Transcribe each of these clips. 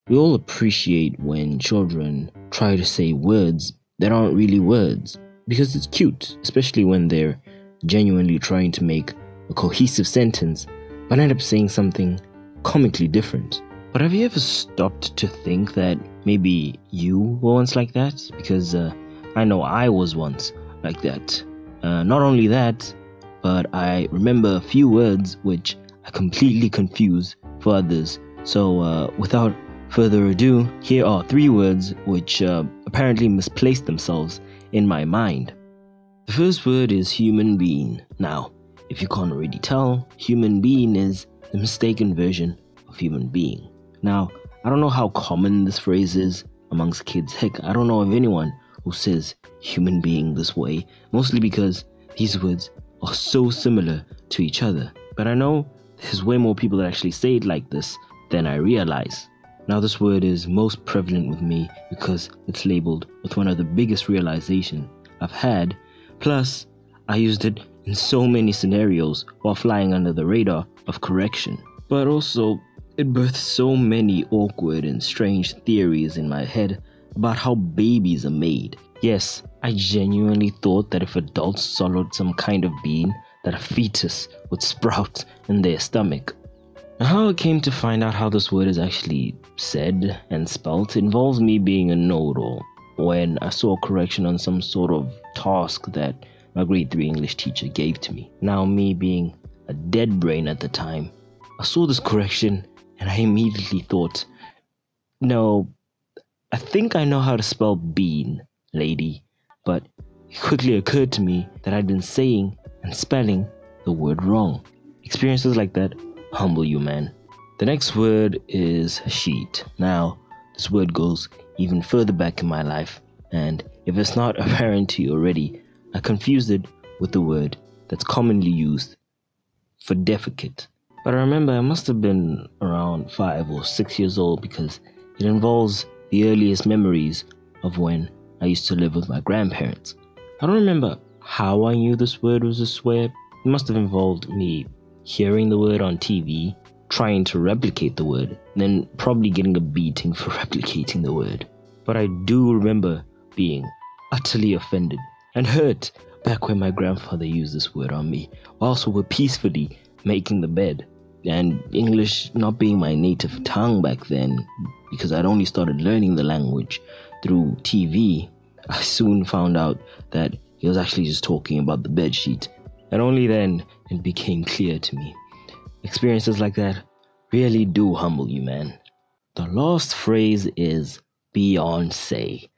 We all appreciate when children try to say words that aren't really words because it's cute, especially when they're genuinely trying to make a cohesive sentence but end up saying something comically different. But have you ever stopped to think that maybe you were once like that? Because I know I was once like that. Not only that, but I remember a few words which I completely confuse for others. So without further ado, here are 3 words which apparently misplaced themselves in my mind. The first word is human being. Now, if you can't already tell, human being is the mistaken version of human being. Now, I don't know how common this phrase is amongst kids. Heck, I don't know of anyone who says human being this way, mostly because these words are so similar to each other. But I know there's way more people that actually say it like this than I realize. Now, this word is most prevalent with me because it's labeled with one of the biggest realizations I've had. Plus, I used it in so many scenarios while flying under the radar of correction. But also, it birthed so many awkward and strange theories in my head about how babies are made. Yes, I genuinely thought that if adults swallowed some kind of bean, that a fetus would sprout in their stomach. Now, how I came to find out how this word is actually said and spelt involves me being a know-it-all when I saw a correction on some sort of task that my grade 3 English teacher gave to me. Now, me being a dead brain at the time, I saw this correction and I immediately thought, no, I think I know how to spell bean, lady. But it quickly occurred to me that I'd been saying and spelling the word wrong. Experiences like that humble you, man. The next word is sheet. Now, this word goes even further back in my life, and if it's not apparent to you already, I confused it with the word that's commonly used for defecate. But I remember I must have been around 5 or 6 years old because it involves the earliest memories of when I used to live with my grandparents. I don't remember how I knew this word was a swear. It must have involved me hearing the word on TV, trying to replicate the word, then probably getting a beating for replicating the word. But I do remember being utterly offended and hurt back when my grandfather used this word on me, whilst we were peacefully making the bed. And English not being my native tongue back then, because I'd only started learning the language through TV, I soon found out that he was actually just talking about the bedsheet. And only then it became clear to me. Experiences like that really do humble you, man. The last phrase is Beyonce.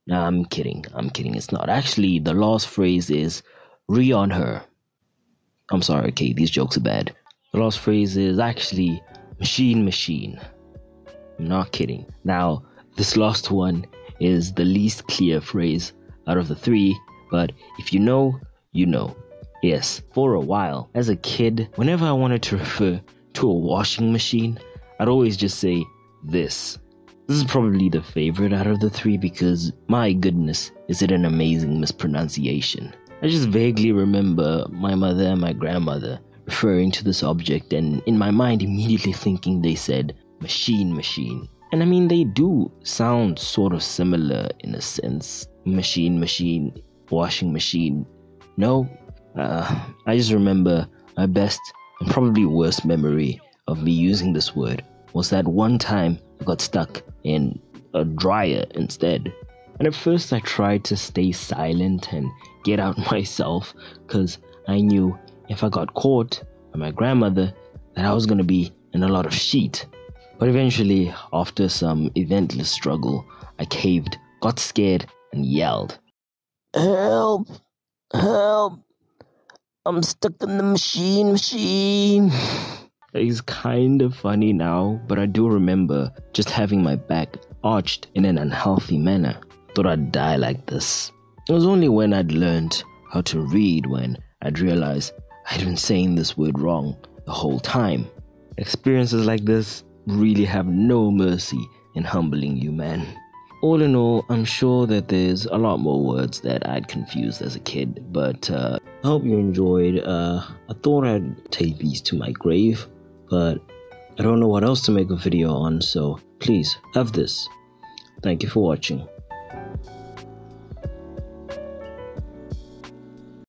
Nah, I'm kidding. It's not. Actually, the last phrase is re on her. I'm sorry, okay, these jokes are bad. The last phrase is actually machine. I'm not kidding. Now, this last one is the least clear phrase out of the 3, but if you know, you know. Yes, for a while, as a kid, whenever I wanted to refer to a washing machine, I'd always just say this. This is probably the favorite out of the 3 because, my goodness, is it an amazing mispronunciation. I just vaguely remember my mother and my grandmother referring to this object and in my mind immediately thinking they said machine. And I mean, they do sound sort of similar in a sense. Machine, washing machine. No, I just remember my best and probably worst memory of me using this word was that one time I got stuck in a dryer instead. And at first I tried to stay silent and get out myself because I knew if I got caught by my grandmother that I was going to be in a lot of shit. But eventually, after some eventless struggle, I caved, got scared, and yelled, "Help! Help! I'm stuck in the machine. It's kind of funny now, but I do remember just having my back arched in an unhealthy manner. Thought I'd die like this. It was only when I'd learned how to read when I'd realized I'd been saying this word wrong the whole time. Experiences like this really have no mercy in humbling you, man. All in all, I'm sure that there's a lot more words that I'd confused as a kid, but I hope you enjoyed. I thought I'd take these to my grave, but I don't know what else to make a video on, so please have this. Thank you for watching.